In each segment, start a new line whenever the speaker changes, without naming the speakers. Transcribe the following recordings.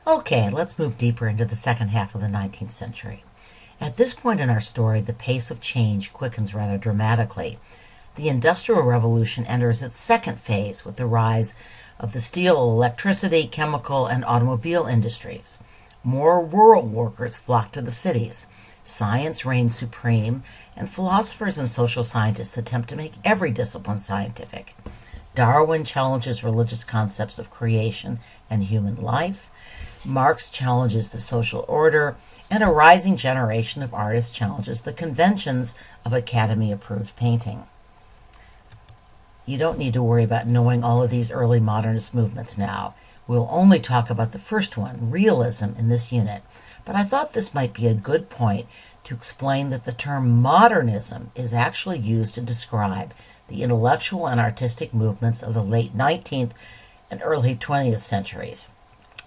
Okay, let's move deeper into the second half of the 19th century. At this point in our story, the pace of change quickens rather dramatically. The Industrial Revolution enters its second phase with the rise of the steel, electricity, chemical, and automobile industries. More rural workers flock to the cities. Science reigns supreme, and philosophers and social scientists attempt to make every discipline scientific. Darwin challenges religious concepts of creation and human life. Marx challenges the social order, and a rising generation of artists challenges the conventions of Academy-approved painting. You don't need to worry about knowing all of these early modernist movements now. We'll only talk about the first one, realism, in this unit, but I thought this might be a good point to explain that the term modernism is actually used to describe the intellectual and artistic movements of the late 19th and early 20th centuries.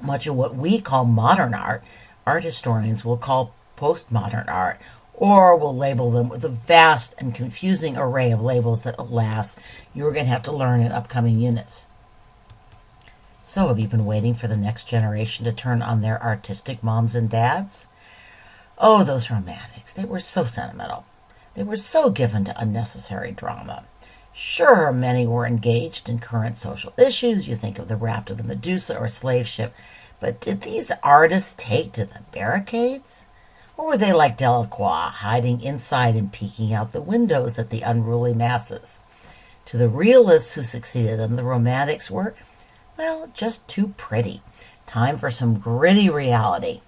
Much of what we call modern art, art historians will call postmodern art, or will label them with a vast and confusing array of labels that, alas, you're going to have to learn in upcoming units. So, have you been waiting for the next generation to turn on their artistic moms and dads? Oh, those romantics. They were so sentimental. They were so given to unnecessary drama. Sure, many were engaged in current social issues. You think of the raft of the Medusa or slave ship. But did these artists take to the barricades? Or were they like Delacroix, hiding inside and peeking out the windows at the unruly masses? To the realists who succeeded them, the romantics were, well, just too pretty. Time for some gritty reality.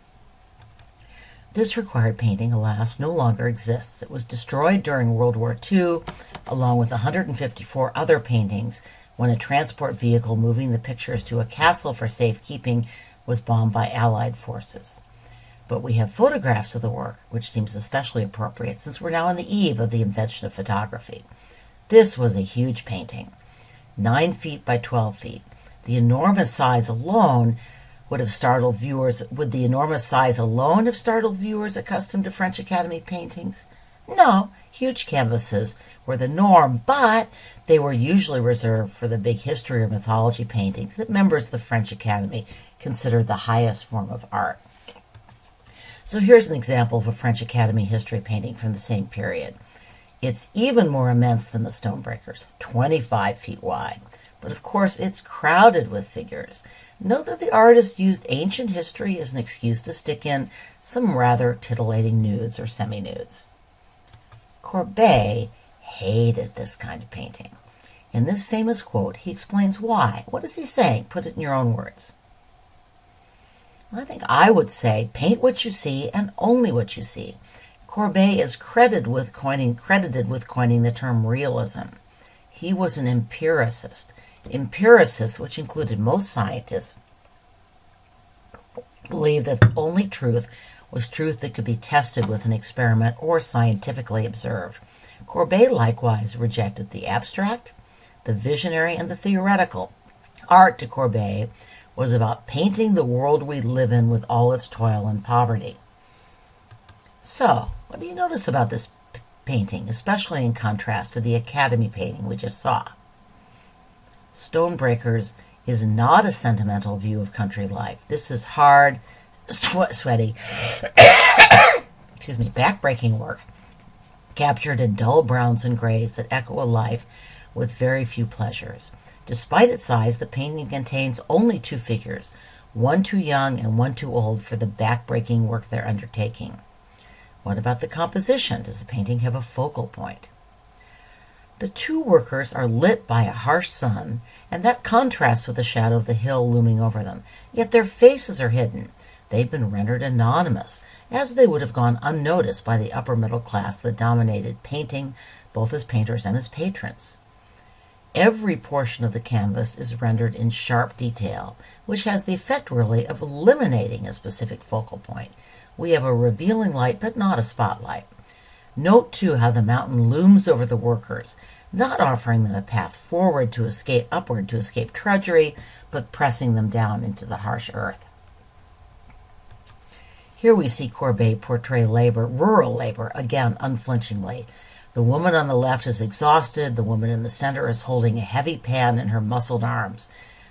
This required painting, alas, no longer exists. It was destroyed during World War II, along with 154 other paintings, when a transport vehicle moving the pictures to a castle for safekeeping was bombed by Allied forces. But we have photographs of the work, which seems especially appropriate since we're now on the eve of the invention of photography. This was a huge painting, 9 feet by 12 feet. The enormous size alone would have startled viewers. Would the enormous size alone have startled viewers accustomed to French Academy paintings? No, huge canvases were the norm, but they were usually reserved for the big history or mythology paintings that members of the French Academy considered the highest form of art. So here's an example of a French Academy history painting from the same period. It's even more immense than the Stonebreakers, 25 feet wide. But of course, it's crowded with figures. Note that the artist used ancient history as an excuse to stick in some rather titillating nudes or semi-nudes. Courbet hated this kind of painting. In this famous quote, he explains why. What is he saying? Put it in your own words. I think I would say, paint what you see and only what you see. Courbet is credited with coining the term realism. He was an empiricist. Empiricists, which included most scientists, believed that the only truth was truth that could be tested with an experiment or scientifically observed. Courbet likewise rejected the abstract, the visionary, and the theoretical. Art, to Courbet, was about painting the world we live in with all its toil and poverty. So, what do you notice about this painting, especially in contrast to the Academy painting we just saw? Stonebreakers is not a sentimental view of country life. This is hard, sweaty, backbreaking work, captured in dull browns and grays that echo a life with very few pleasures. Despite its size, the painting contains only 2 figures, one too young and one too old for the backbreaking work they're undertaking. What about the composition? Does the painting have a focal point? The 2 workers are lit by a harsh sun, and that contrasts with the shadow of the hill looming over them. Yet their faces are hidden. They've been rendered anonymous, as they would have gone unnoticed by the upper middle class that dominated painting, both as painters and as patrons. Every portion of the canvas is rendered in sharp detail, which has the effect, really, of eliminating a specific focal point. We have a revealing light, but not a spotlight. Note, too, how the mountain looms over the workers, not offering them a path upward to escape drudgery, but pressing them down into the harsh earth. Here we see Courbet portray rural labor, again unflinchingly. The woman on the left is exhausted. The woman in the center is holding a heavy pan in her muscled arms.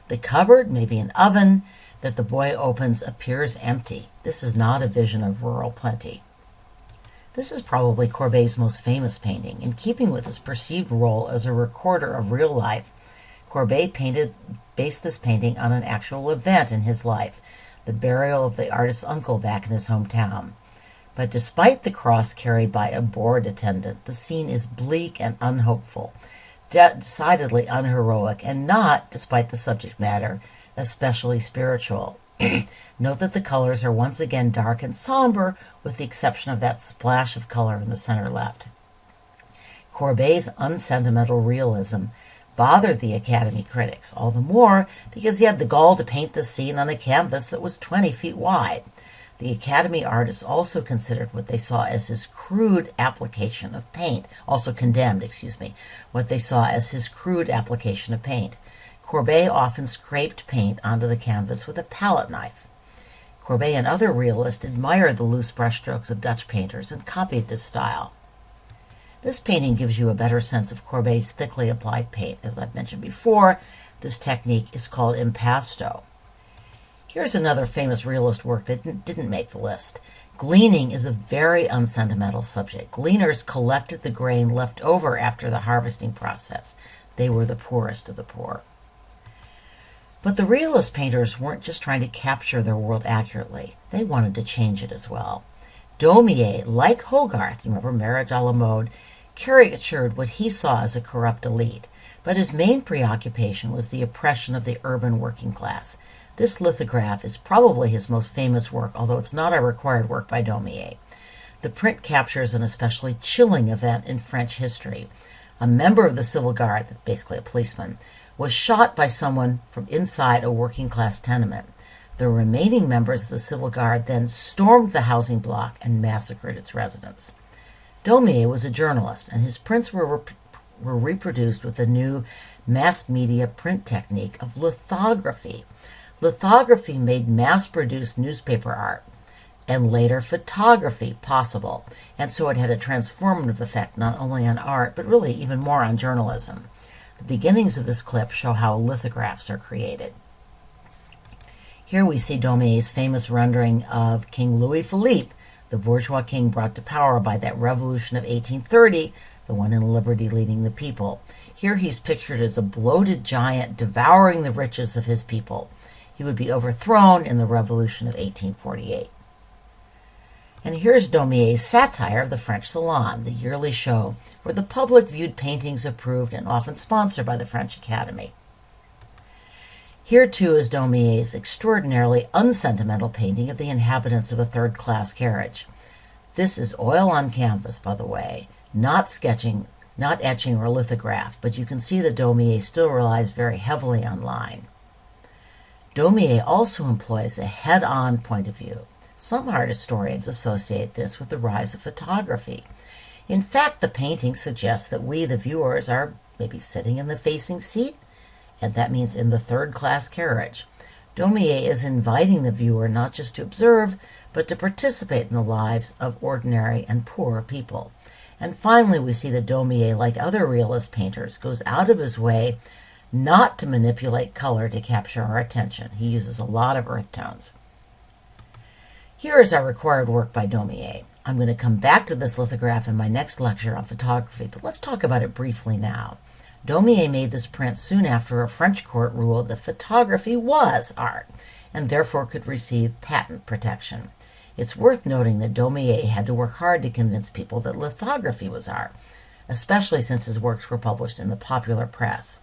The cupboard may be an oven. that the boy opens appears empty. This is not a vision of rural plenty. This is probably Courbet's most famous painting. In keeping with his perceived role as a recorder of real life, Courbet based this painting on an actual event in his life, the burial of the artist's uncle back in his hometown. But despite the cross carried by a board attendant, the scene is bleak and unhopeful, decidedly unheroic, and not, despite the subject matter, especially spiritual. Note that the colors are once again dark and somber, with the exception of that splash of color in the center left. Courbet's unsentimental realism bothered the Academy critics, all the more because he had the gall to paint the scene on a canvas that was 20 feet wide. The Academy artists also considered what they saw as his crude application of paint, also condemned, what they saw as his crude application of paint. Courbet often scraped paint onto the canvas with a palette knife. Courbet and other realists admired the loose brushstrokes of Dutch painters and copied this style. This painting gives you a better sense of Courbet's thickly applied paint. As I've mentioned before, this technique is called impasto. Here's another famous realist work that didn't make the list. Gleaning is a very unsentimental subject. Gleaners collected the grain left over after the harvesting process. They were the poorest of the poor. But the realist painters weren't just trying to capture their world accurately. They wanted to change it as well. Daumier, like Hogarth, you remember Marriage à la Mode, caricatured what he saw as a corrupt elite. But his main preoccupation was the oppression of the urban working class. This lithograph is probably his most famous work, although it's not a required work by Daumier. The print captures an especially chilling event in French history. A member of the Civil Guard, that's basically a policeman, was shot by someone from inside a working-class tenement. The remaining members of the Civil Guard then stormed the housing block and massacred its residents. Daumier was a journalist, and his prints were reproduced with the new mass-media print technique of lithography. Lithography made mass-produced newspaper art and later photography possible, and so it had a transformative effect not only on art, but really even more on journalism. The beginnings of this clip show how lithographs are created. Here we see Daumier's famous rendering of King Louis Philippe, the bourgeois king brought to power by that revolution of 1830, the one in liberty leading the people. Here he's pictured as a bloated giant devouring the riches of his people. He would be overthrown in the revolution of 1848. And here's Daumier's satire of the French Salon, the yearly show where the public viewed paintings approved and often sponsored by the French Academy. Here, too, is Daumier's extraordinarily unsentimental painting of the inhabitants of a third-class carriage. This is oil on canvas, by the way, not sketching, not etching or lithograph, but you can see that Daumier still relies very heavily on line. Daumier also employs a head-on point of view. Some art historians associate this with the rise of photography. In fact, the painting suggests that we, the viewers, are maybe sitting in the facing seat, and that means in the third-class carriage. Daumier is inviting the viewer not just to observe, but to participate in the lives of ordinary and poor people. And finally, we see that Daumier, like other realist painters, goes out of his way not to manipulate color to capture our attention. He uses a lot of earth tones. Here is our required work by Daumier. I'm going to come back to this lithograph in my next lecture on photography, but let's talk about it briefly now. Daumier made this print soon after a French court ruled that photography was art, and therefore could receive patent protection. It's worth noting that Daumier had to work hard to convince people that lithography was art, especially since his works were published in the popular press.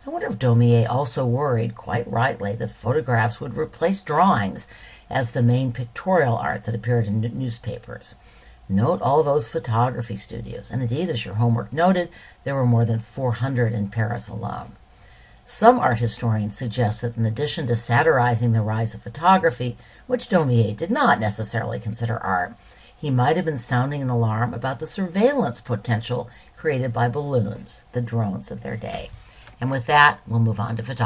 I wonder if Daumier also worried, quite rightly, that photographs would replace drawings as the main pictorial art that appeared in newspapers. Note all those photography studios, and indeed, as your homework noted, there were more than 400 in Paris alone. Some art historians suggest that in addition to satirizing the rise of photography, which Daumier did not necessarily consider art, he might have been sounding an alarm about the surveillance potential created by balloons, the drones of their day. And with that, we'll move on to photography.